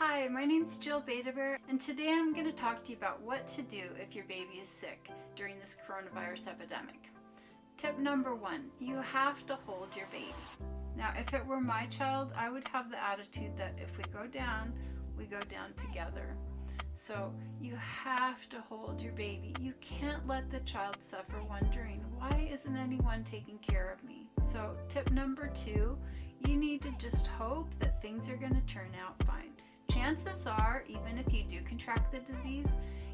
Hi, my name's Jill Beytebiere, and today I'm going to talk to you about what to do if your baby is sick during this coronavirus epidemic. Tip number 1, you have to hold your baby. Now, if it were my child, I would have the attitude that if we go down together. So you have to hold your baby. You can't let the child suffer wondering, why isn't anyone taking care of me? So tip number 2, you need to just hope that things are going to turn out fine. Chances are, even if you do contract the disease,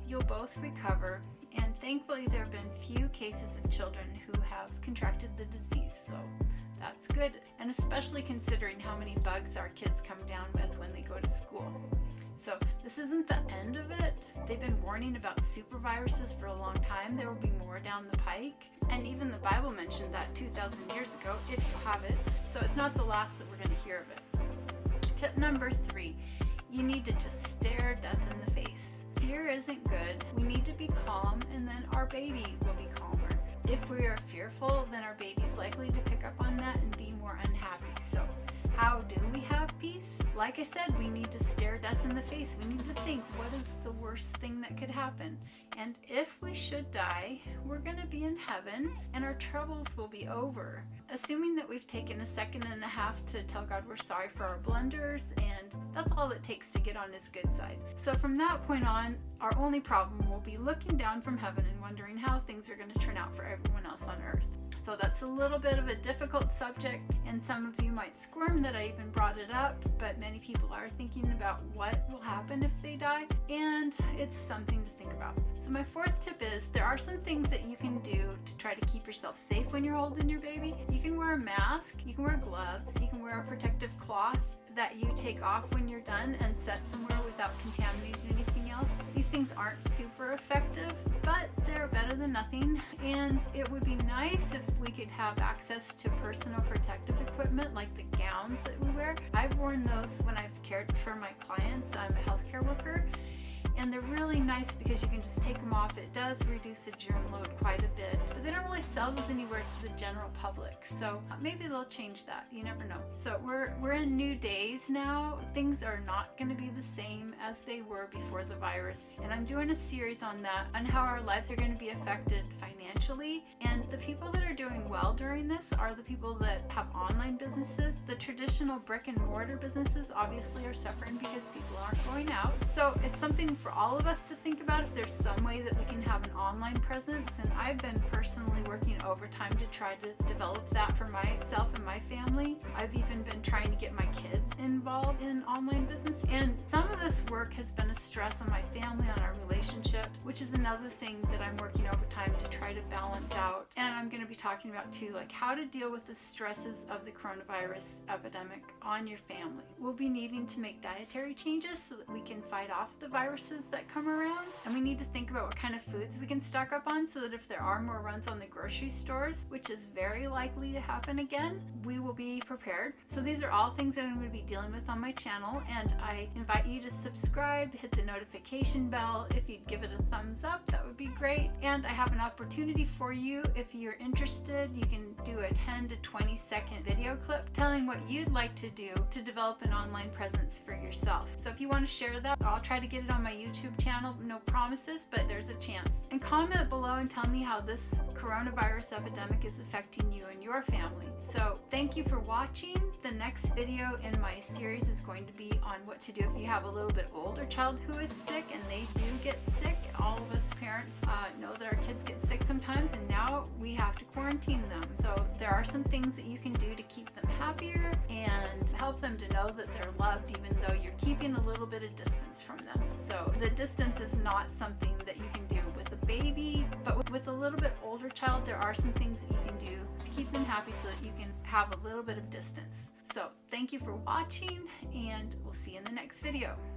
you'll both recover, and thankfully there have been few cases of children who have contracted the disease, so that's good, and especially considering how many bugs our kids come down with when they go to school. So this isn't the end of it. They've been warning about super viruses for a long time. There will be more down the pike, and even the Bible mentioned that 2,000 years ago, if you have it. So it's not the last that we're going to hear of it. Tip number 3, you need to just stare death in the face. Fear isn't good. We need to be calm, and then our baby will be calmer. If we are fearful, then our baby's likely to pick up on that and be more unhappy. So how do we have peace? Like I said, we need to stare death in the face. We need to think, what is the worst thing that could happen? And if we should die, we're going to be in heaven and our troubles will be over. Assuming that we've taken a second and a half to tell God we're sorry for our blunders, and that's all it takes to get on his good side. So from that point on, our only problem will be looking down from heaven and wondering how things are going to turn out for everyone else on earth. So that's a little bit of a difficult subject, and some of you might squirm that I even brought it up, but many people are thinking about what will happen if they die, and it's something to think about. So my 4th tip is, there are some things that you can do to try to keep yourself safe when you're holding your baby. You can wear a mask, you can wear gloves, you can wear a protective cloth that you take off when you're done and set somewhere without contaminating anything else. These things aren't super effective, but they're better than nothing, and it would be nice if we could have access to personal protective equipment like the gowns that we wear. I've worn those when I've cared for my clients. I'm a healthcare worker, and they're really nice because you can just take them off. It does reduce the germ load quite a bit, but they don't really sell those anywhere to the general public, so maybe they'll change that. You never know. So we're in new days now. Things are not going to be the same as they were before the virus, and I'm doing a series on that, on how our lives are going to be affected financially. And the people that are doing well during this are the people that have online businesses. The traditional brick and mortar businesses obviously are suffering because people aren't going out. So it's something for all of us to think about, if there's some way that we can have an online presence. And I've been personally working overtime to try to develop that for myself and my family. I've even been trying to get my kids involved in online business, and some of this work has been a stress on my family, on our relationships, which is another thing that I'm working overtime to try to balance out. And I'm going to be talking about too, like how to deal with the stresses of the coronavirus epidemic on your family. We'll be needing to make dietary changes so that we can fight off the viruses that come around, and we need to think about what kind of foods we can stock up on so that if there are more runs on the grocery stores, which is very likely to happen again, we will be prepared. So these are all things that I'm going to be dealing with on my channel, and I invite you to subscribe, hit the notification bell. If you'd give it a thumbs up, that would be great. And I have an opportunity for you. If you're interested, you can do a 10 to 20 second video clip telling what you'd like to do to develop an online presence for yourself. So if you want to share that, I'll try to get it on my YouTube channel. No promises, but there's a chance. And comment below and tell me how this coronavirus epidemic is affecting you and your family. So thank you for watching. The next video in my series is going to be on what to do if you have a little bit older child who is sick, and they do get sick. All of us parents know that our kids get sick sometimes, and now we have to quarantine them. So there are some things that you can do to keep them happier and help them to know that they're loved, even though you're keeping a little bit of distance from them. So the distance is not something that you can do with a baby, but with a little bit older child, there are some things that you can do to keep them happy so that you can have a little bit of distance. So thank you for watching, and we'll see you in the next video.